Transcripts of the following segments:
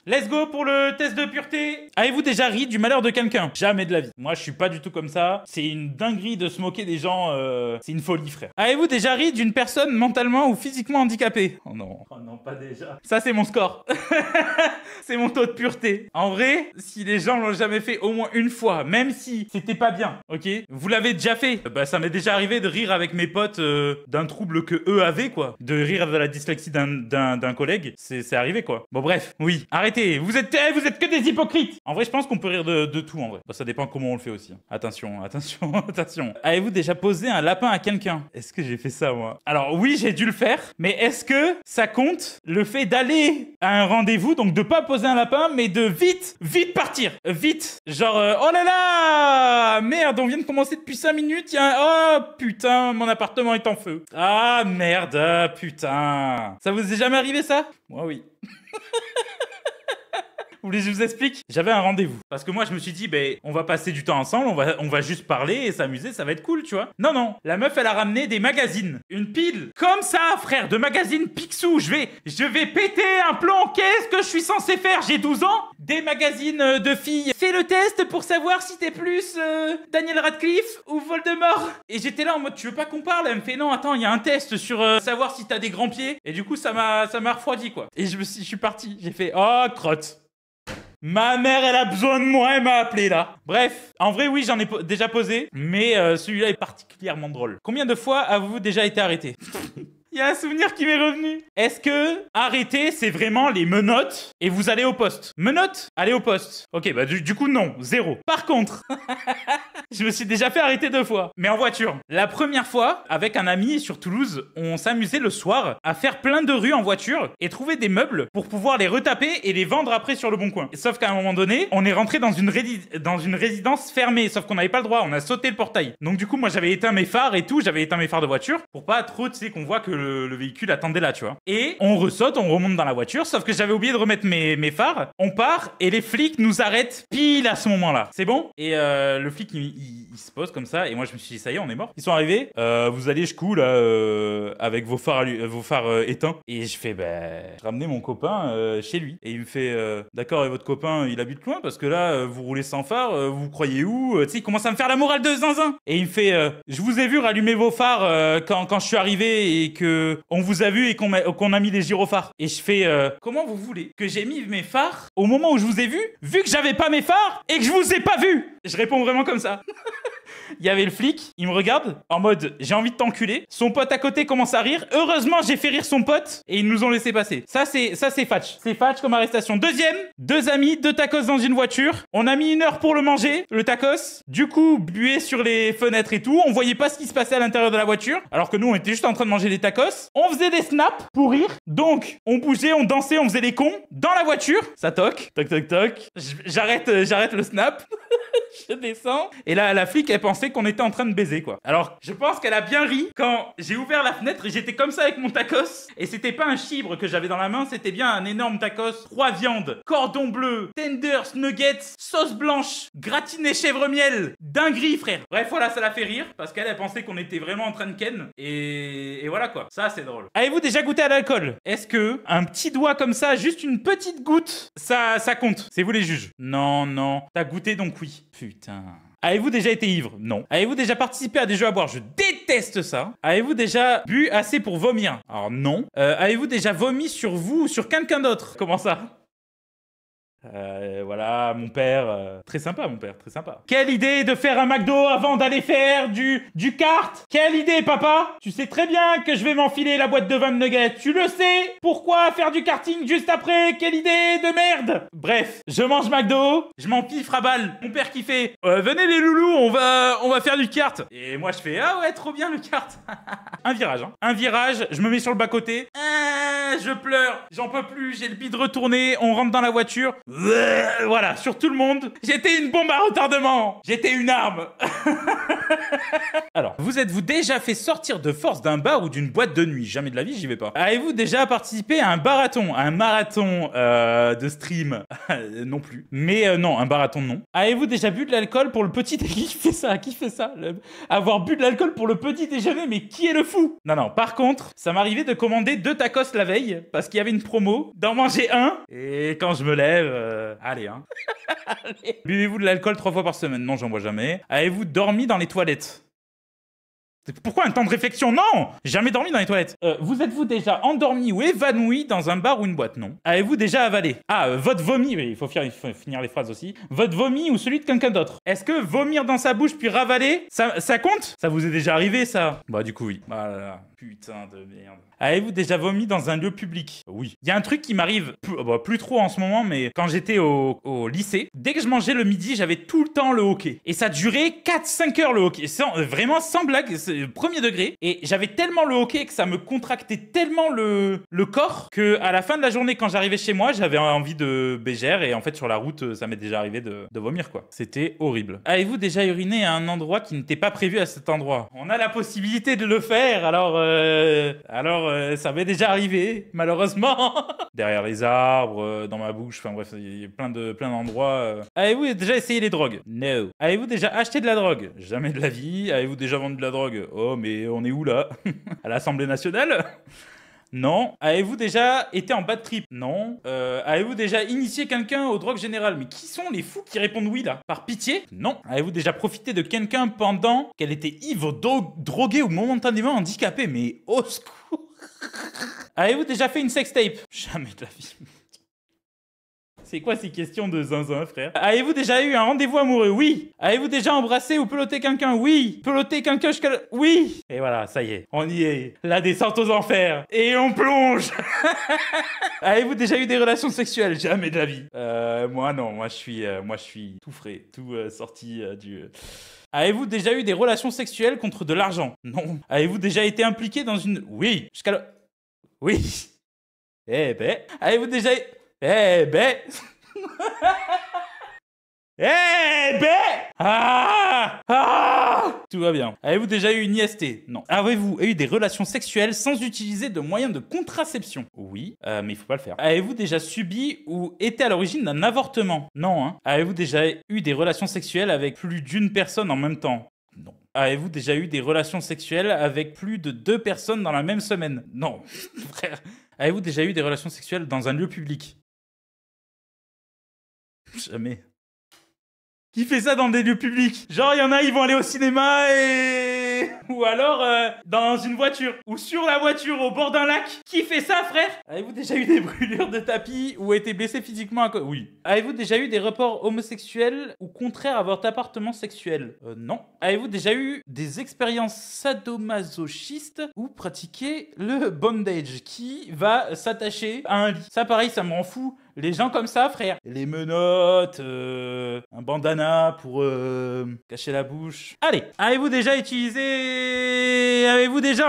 Let's go pour le test de pureté. Avez-vous déjà ri du malheur de quelqu'un? Jamais de la vie. Moi, je suis pas du tout comme ça. C'est une dinguerie de se moquer des gens. C'est une folie, frère. Avez-vous déjà ri d'une personne mentalement ou physiquement handicapée? Oh non. Oh non, pas déjà. Ça, c'est mon score. C'est mon taux de pureté. En vrai, si les gens l'ont jamais fait au moins une fois, même si c'était pas bien, ok? Vous l'avez déjà fait. Bah, ça m'est déjà arrivé de rire avec mes potes d'un trouble que eux avaient, quoi. De rire de la dyslexie d'un collègue. C'est arrivé, quoi. Bon, bref. Oui. Arrêtez. Vous êtes que des hypocrites. En vrai, je pense qu'on peut rire de tout, en vrai. Bah, ça dépend comment on le fait aussi. Attention, attention, attention. Avez-vous déjà posé un lapin à quelqu'un? Est-ce que j'ai fait ça, moi? Alors, oui, j'ai dû le faire. Mais est-ce que ça compte le fait d'aller à un rendez-vous, donc de pas poser un lapin, mais de vite partir. Vite. Genre, oh là là! Merde, on vient de commencer depuis 5 minutes. Oh putain, mon appartement est en feu. Ah merde, putain. Ça vous est jamais arrivé, ça? Moi, oui. Vous voulez que je vous explique? J'avais un rendez-vous. Parce que moi, je me suis dit, ben, on va passer du temps ensemble, on va juste parler et s'amuser, ça va être cool, tu vois. Non, non. La meuf, elle a ramené des magazines. Une pile. Comme ça, frère, de magazines Picsou. Je vais péter un plomb. Qu'est-ce que je suis censé faire? J'ai 12 ans. Des magazines de filles. Fais le test pour savoir si t'es plus Daniel Radcliffe ou Voldemort. Et j'étais là en mode, tu veux pas qu'on parle? Elle me fait, non, attends, il y a un test sur savoir si t'as des grands pieds. Et du coup, ça m'a refroidi, quoi. Et je suis parti. J'ai fait, oh, crotte. Ma mère, elle a besoin de moi, elle m'a appelé là. Bref, en vrai, oui, j'en ai déjà posé, mais celui-là est particulièrement drôle. Combien de fois avez-vous déjà été arrêté? Il y a un souvenir qui m'est revenu. Est-ce que arrêter, c'est vraiment les menottes et vous allez au poste? Menottes? Allez au poste. Ok, bah du coup, non. 0. Par contre, je me suis déjà fait arrêter 2 fois. Mais en voiture. La première fois, avec un ami sur Toulouse, on s'amusait le soir à faire plein de rues en voiture et trouver des meubles pour pouvoir les retaper et les vendre après sur le bon coin. Sauf qu'à un moment donné, on est rentré dans une résidence fermée. Sauf qu'on n'avait pas le droit, on a sauté le portail. Donc du coup, moi, j'avais éteint mes phares et tout. J'avais éteint mes phares de voiture pour pas trop, tu sais, qu'on voit que le véhicule attendait là, tu vois. Et on ressaute, on remonte dans la voiture, sauf que j'avais oublié de remettre mes phares. On part et les flics nous arrêtent pile à ce moment-là. C'est bon? Et le flic, il se pose comme ça et moi je me suis dit, ça y est, on est mort. Ils sont arrivés, vous allez jusqu'où là avec vos phares, éteints? Et je fais, je ramenais mon copain chez lui. Et il me fait, d'accord, et votre copain, il habite loin parce que là, vous roulez sans phare, vous croyez où? Tu sais, il commence à me faire la morale de zinzin. Et il me fait, je vous ai vu rallumer vos phares quand je suis arrivé et que on vous a vu et qu'on a mis les gyrophares. Et je fais, comment vous voulez que j'ai mis mes phares au moment où je vous ai vu que j'avais pas mes phares et que je vous ai pas vu? Je réponds vraiment comme ça. Il y avait le flic, il me regarde en mode j'ai envie de t'enculer. Son pote à côté commence à rire. Heureusement, j'ai fait rire son pote et ils nous ont laissé passer. Ça c'est fatch. C'est fatch comme arrestation. Deuxième, 2 amis, 2 tacos dans une voiture. On a mis 1 heure pour le manger, le tacos. Du coup, buée sur les fenêtres et tout. On voyait pas ce qui se passait à l'intérieur de la voiture. Alors que nous, on était juste en train de manger des tacos. On faisait des snaps pour rire. Donc, on bougeait, on dansait, on faisait les cons. Dans la voiture, ça toque. Toc, toc, toc. J'arrête le snap. Je descends. Et là, la flic, elle pensait qu'on était en train de baiser, quoi. Alors, je pense qu'elle a bien ri quand j'ai ouvert la fenêtre et j'étais comme ça avec mon tacos. Et c'était pas un chibre que j'avais dans la main, c'était bien un énorme tacos. 3 viandes, cordon bleu, tenders, nuggets, sauce blanche, gratiné chèvre miel. Dinguerie, frère. Bref, voilà, ça l'a fait rire parce qu'elle, elle pensait qu'on était vraiment en train de ken. Et voilà, quoi. Ça, c'est drôle. Avez-vous déjà goûté à l'alcool? Est-ce que un petit doigt comme ça, juste une petite goutte, ça compte? C'est vous les juges. Non, non. T'as goûté, donc oui. Putain. Avez-vous déjà été ivre? Non. Avez-vous déjà participé à des jeux à boire? Je déteste ça. Avez-vous déjà bu assez pour vomir? Alors non. Avez-vous déjà vomi sur vous ou sur quelqu'un d'autre? Comment ça? Voilà, mon père. Très sympa, mon père, très sympa. Quelle idée de faire un McDo avant d'aller faire du kart? Quelle idée, papa? Tu sais très bien que je vais m'enfiler la boîte de 20 nuggets. Tu le sais? Pourquoi faire du karting juste après? Quelle idée de merde! Bref, je mange McDo, je m'en pifre à balle. Mon père qui fait venez les loulous, on va faire du kart. Et moi je fais ah ouais, trop bien le kart. Un virage, hein. Un virage, je me mets sur le bas-côté. Je pleure, j'en peux plus, j'ai le bide retourné, on rentre dans la voiture. Voilà, sur tout le monde. J'étais une bombe à retardement. J'étais une arme. Alors, vous êtes-vous déjà fait sortir de force d'un bar ou d'une boîte de nuit? Jamais de la vie, j'y vais pas. Avez-vous déjà participé à un marathon de stream? Non plus. Mais non, un marathon non. Avez-vous déjà bu de l'alcool pour le petit... Qui fait ça? Qui fait ça? Avoir bu de l'alcool pour le petit déjeuner, mais qui est le fou? Non, non, par contre, ça m'arrivait de commander 2 tacos la veille, parce qu'il y avait une promo, d'en manger un, et quand je me lève, allez, hein. Allez. Buvez-vous de l'alcool 3 fois par semaine? Non, j'en bois jamais. Avez-vous dormi dans les toilettes? Pourquoi un temps de réflexion? Non! Jamais dormi dans les toilettes. Vous êtes-vous déjà endormi ou évanoui dans un bar ou une boîte? Non. Avez-vous déjà avalé? Votre vomi, oui, il faut finir les phrases aussi. Votre vomi ou celui de quelqu'un d'autre? Est-ce que vomir dans sa bouche puis ravaler, ça compte? Ça vous est déjà arrivé, ça? Bah du coup, oui. Ah là là, putain de merde. Avez-vous déjà vomi dans un lieu public? Oui. Il y a un truc qui m'arrive, plus trop en ce moment, mais quand j'étais au lycée, dès que je mangeais le midi, j'avais tout le temps le hoquet. Et ça durait 4-5 heures le hoquet. Vraiment sans blague, premier degré. Et j'avais tellement le hoquet que ça me contractait tellement le corps que à la fin de la journée, quand j'arrivais chez moi, j'avais envie de bégère. Et en fait, sur la route, ça m'est déjà arrivé de vomir, quoi. C'était horrible. Avez-vous déjà uriné à un endroit qui n'était pas prévu à cet endroit? On a la possibilité de le faire, alors ça m'est déjà arrivé, malheureusement. Derrière les arbres, dans ma bouche, enfin bref, il y a plein d'endroits. Avez-vous déjà essayé les drogues? No. Avez-vous déjà acheté de la drogue? Jamais de la vie. Avez-vous déjà vendu de la drogue? Oh, mais on est où là? À l'Assemblée nationale? Non. Avez-vous déjà été en bad trip? Non. Avez-vous déjà initié quelqu'un aux drogues générales? Mais qui sont les fous qui répondent oui là? Par pitié? Non. Avez-vous déjà profité de quelqu'un pendant qu'elle était ivre, droguée ou momentanément handicapée? Mais au secours! Avez-vous déjà fait une sextape? Jamais de la vie. C'est quoi ces questions de zinzin, frère? Avez-vous déjà eu un rendez-vous amoureux? Oui. Avez-vous déjà embrassé ou peloté quelqu'un? Oui. Peloté quelqu'un jusqu'à... Oui. Et voilà, ça y est, on y est. La descente aux enfers. Et on plonge. Avez-vous déjà eu des relations sexuelles? Jamais de la vie. Moi non, moi je suis tout frais, tout sorti du... Avez-vous déjà eu des relations sexuelles contre de l'argent? Non. Avez-vous déjà été impliqué dans une... Oui. Jusqu'à là... Oui. Eh ben... Avez-vous déjà... Eh ben... Eh ben... Tout va bien. Avez-vous déjà eu une IST? Non. Avez-vous eu des relations sexuelles sans utiliser de moyens de contraception? Oui, mais il faut pas le faire. Avez-vous déjà subi ou été à l'origine d'un avortement? Non, hein. Avez-vous déjà eu des relations sexuelles avec plus d'une personne en même temps? Non. Avez-vous déjà eu des relations sexuelles avec plus de 2 personnes dans la même semaine? Non, frère. Avez-vous déjà eu des relations sexuelles dans un lieu public? Jamais. Qui fait ça dans des lieux publics? Genre, il y en a, ils vont aller au cinéma et... Ou alors, dans une voiture. Ou sur la voiture, au bord d'un lac. Qui fait ça, frère? Avez-vous déjà eu des brûlures de tapis ou été blessé physiquement à cause... Oui. Avez-vous déjà eu des rapports homosexuels ou contraires à votre appartement sexuel? Non. Avez-vous déjà eu des expériences sadomasochistes ou pratiqué le bondage qui va s'attacher à un lit? Ça, pareil, ça me rend fou. Les gens comme ça, frère. Les menottes, un bandana pour cacher la bouche. Allez, avez-vous déjà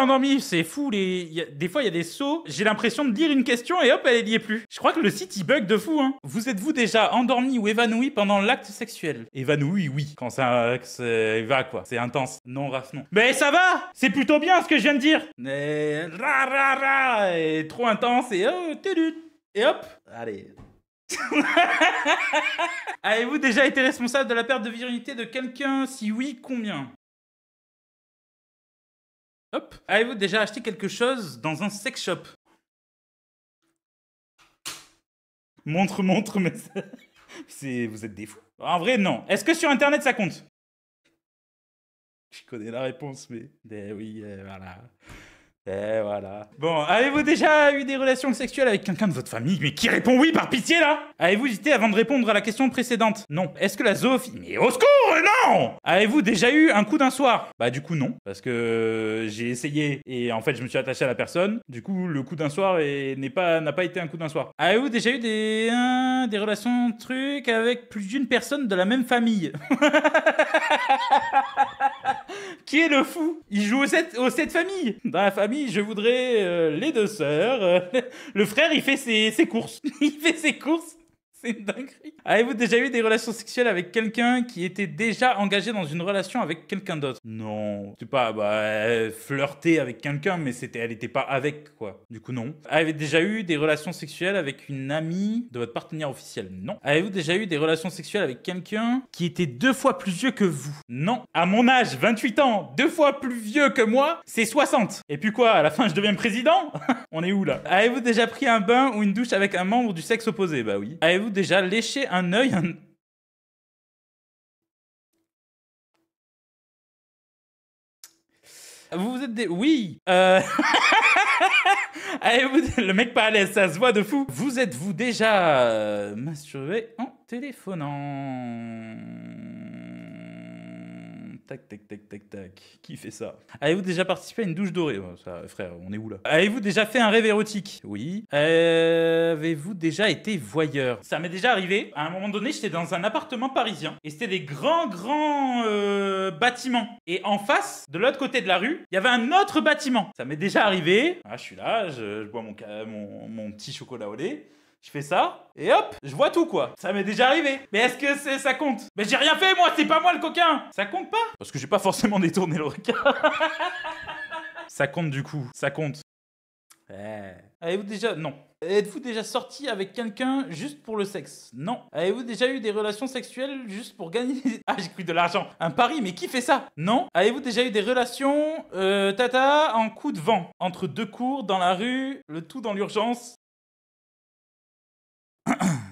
endormi? C'est fou, des fois il y a des sauts. J'ai l'impression de lire une question et hop, elle y est plus. Je crois que le site il bug de fou, hein. Vous êtes-vous déjà endormi ou évanoui pendant l'acte sexuel? Évanoui, oui. Quand ça va quoi. C'est intense. Non, Raph, non. Mais ça va! C'est plutôt bien ce que je viens de dire. Mais et trop intense et et hop, allez. Avez-vous déjà été responsable de la perte de virginité de quelqu'un? Si oui, combien? Hop. Avez-vous déjà acheté quelque chose dans un sex shop? Montre, mais... Vous êtes des fous. En vrai, non. Est-ce que sur Internet, ça compte? Je connais la réponse, mais... oui, voilà. Et voilà. Bon, avez-vous déjà eu des relations sexuelles avec quelqu'un de votre famille? Mais qui répond oui, par pitié, là? Avez-vous hésité avant de répondre à la question précédente? Non. Est-ce que la zoophilie... Mais au secours, non! Avez-vous déjà eu un coup d'un soir? Bah du coup, non. Parce que j'ai essayé et en fait, je me suis attaché à la personne. Du coup, le coup d'un soir n'a pas été un coup d'un soir. Avez-vous déjà eu des relations trucs avec plus d'une personne de la même famille? Qui est le fou? Il joue aux 7 familles. Dans la famille, je voudrais les 2 sœurs. Le frère, il fait ses courses. Il fait ses courses. C'est une dinguerie. Avez-vous déjà eu des relations sexuelles avec quelqu'un qui était déjà engagé dans une relation avec quelqu'un d'autre? Non. C'est pas, flirter avec quelqu'un, mais elle était pas avec, quoi. Du coup, non. Avez-vous déjà eu des relations sexuelles avec une amie de votre partenaire officiel? Non. Avez-vous déjà eu des relations sexuelles avec quelqu'un qui était 2 fois plus vieux que vous? Non. À mon âge, 28 ans, 2 fois plus vieux que moi, c'est 60. Et puis quoi, à la fin, je deviens président? On est où, là? Avez-vous déjà pris un bain ou une douche avec un membre du sexe opposé? Bah oui. Avez-vous déjà léché un œil? Vous vous êtes des... Oui. Avez-vous... Le mec pas à l'aise, ça se voit de fou. Vous êtes-vous déjà masturbé en téléphonant? Tac, tac, tac, tac, tac. Qui fait ça? Avez-vous déjà participé à une douche dorée? Ça, frère, on est où là? Avez-vous déjà fait un rêve érotique? Oui. Avez-vous déjà été voyeur? Ça m'est déjà arrivé. À un moment donné, j'étais dans un appartement parisien et c'était des grands bâtiments. Et en face, de l'autre côté de la rue, il y avait un autre bâtiment. Ça m'est déjà arrivé. Ah, je suis là, je bois mon petit chocolat au lait. Je fais ça, et hop, je vois tout quoi. Ça m'est déjà arrivé. Mais est-ce que ça compte? Mais j'ai rien fait moi, c'est pas moi le coquin. Ça compte pas? Parce que j'ai pas forcément détourné le regard. Ça compte du coup, ça compte. Avez-vous déjà... Non. Êtes-vous déjà sorti avec quelqu'un juste pour le sexe? Non. Avez-vous déjà eu des relations sexuelles juste pour gagner... Ah, j'ai cru de l'argent. Un pari, mais qui fait ça? Non. Avez-vous déjà eu des relations en coup de vent? Entre 2 cours, dans la rue, le tout dans l'urgence?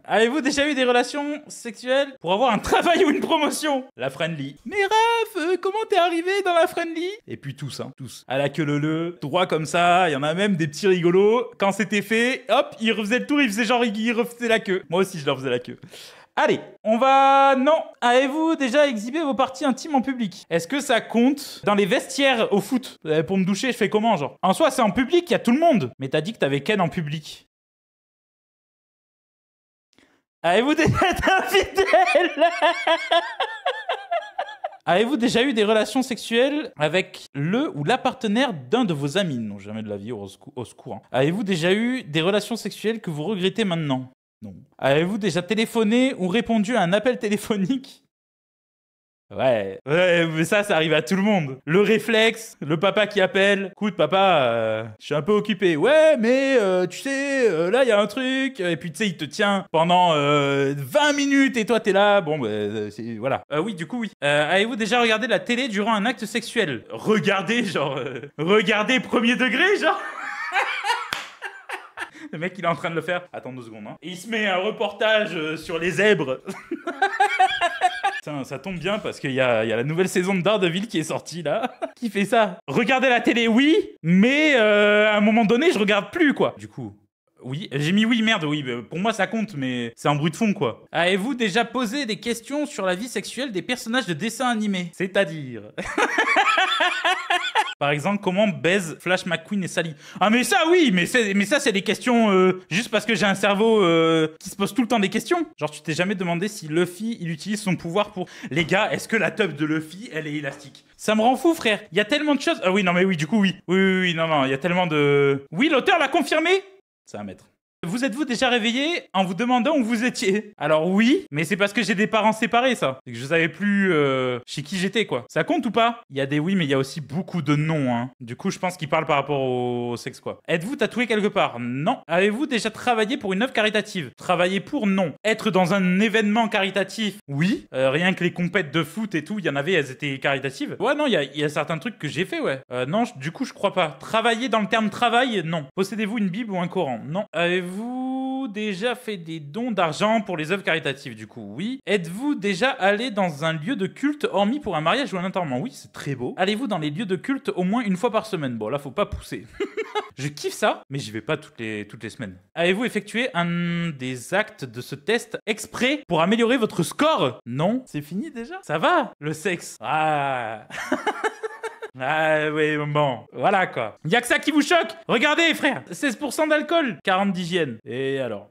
Avez-vous déjà eu des relations sexuelles pour avoir un travail ou une promotion? La friendly. Mais ref, comment t'es arrivé dans la friendly? Et puis tous, tous. À la queue leu, droit comme ça, il y en a même des petits rigolos. Quand c'était fait, hop, ils refaisaient le tour, ils faisaient genre, ils refaisaient la queue. Moi aussi, je leur faisais la queue. Allez, on va... Non. Avez-vous déjà exhibé vos parties intimes en public? Est-ce que ça compte dans les vestiaires au foot? Pour me doucher, je fais comment, genre? En soi, c'est en public, il y a tout le monde. Mais t'as dit que t'avais Ken en public. Avez-vous déjà été infidèle? Avez-vous déjà eu des relations sexuelles avec le ou la partenaire d'un de vos amis? Non, jamais de la vie, au secours. Avez-vous déjà eu des relations sexuelles que vous regrettez maintenant? Non. Avez-vous déjà téléphoné ou répondu à un appel téléphonique? Ouais, mais ça arrive à tout le monde. Le réflexe, le papa qui appelle. Écoute, papa, je suis un peu occupé. Ouais, mais tu sais, là, il y a un truc. Et puis, tu sais, il te tient pendant 20 minutes et toi, t'es là. Bon, voilà. Oui, du coup, oui. Avez-vous déjà regardé la télé durant un acte sexuel? Regardez, genre... regardez premier degré, genre... Le mec, il est en train de le faire. Attends 2 secondes. Et il se met un reportage sur les zèbres. Putain, ça tombe bien parce qu'il y a la nouvelle saison de Daredevil qui est sortie là. Qui fait ça? Regarder la télé, oui, mais à un moment donné, je regarde plus quoi. Du coup... Oui, j'ai mis oui, merde, oui, pour moi ça compte, mais c'est un bruit de fond quoi. Avez-vous déjà posé des questions sur la vie sexuelle des personnages de dessins animés? C'est-à-dire... Par exemple, comment baise Flash McQueen et Sally? Ah mais ça oui, mais ça c'est des questions juste parce que j'ai un cerveau qui se pose tout le temps des questions. Genre tu t'es jamais demandé si Luffy il utilise son pouvoir pour... Les gars, est-ce que la teub de Luffy elle est élastique? Ça me rend fou frère, il y a tellement de choses... Ah oui, non mais oui, du coup oui. Oui, non, il y a tellement de... Oui, l'auteur l'a confirmé. Ça va mettre. Vous êtes-vous déjà réveillé en vous demandant où vous étiez? Alors oui, mais c'est parce que j'ai des parents séparés ça. C'est que je savais plus chez qui j'étais quoi. Ça compte ou pas? Il y a des oui, mais il y a aussi beaucoup de non. Hein. Du coup, je pense qu'il parle par rapport au sexe quoi. Êtes-vous tatoué quelque part? Non. Avez-vous déjà travaillé pour une œuvre caritative? Travailler pour? Non. Être dans un événement caritatif? Oui. Rien que les compètes de foot et tout, il y en avait, elles étaient caritatives. Ouais, non, il y a certains trucs que j'ai fait, ouais. Non, du coup, je crois pas. Travailler dans le terme travail? Non. Possédez-vous une Bible ou un Coran? Non. Avez-vous déjà fait des dons d'argent pour les œuvres caritatives? Du coup, oui. Êtes-vous déjà allé dans un lieu de culte hormis pour un mariage ou un enterrement? Oui, c'est très beau. Allez-vous dans les lieux de culte au moins une fois par semaine? Bon, là, faut pas pousser. Je kiffe ça, mais j'y vais pas toutes les semaines. Avez-vous effectué un des actes de ce test exprès pour améliorer votre score? Non. C'est fini déjà? Ça va, le sexe. Ah... Ah oui, bon, voilà quoi. Y'a que ça qui vous choque? Regardez frère, 16% d'alcool, 40 d'hygiène. Et alors?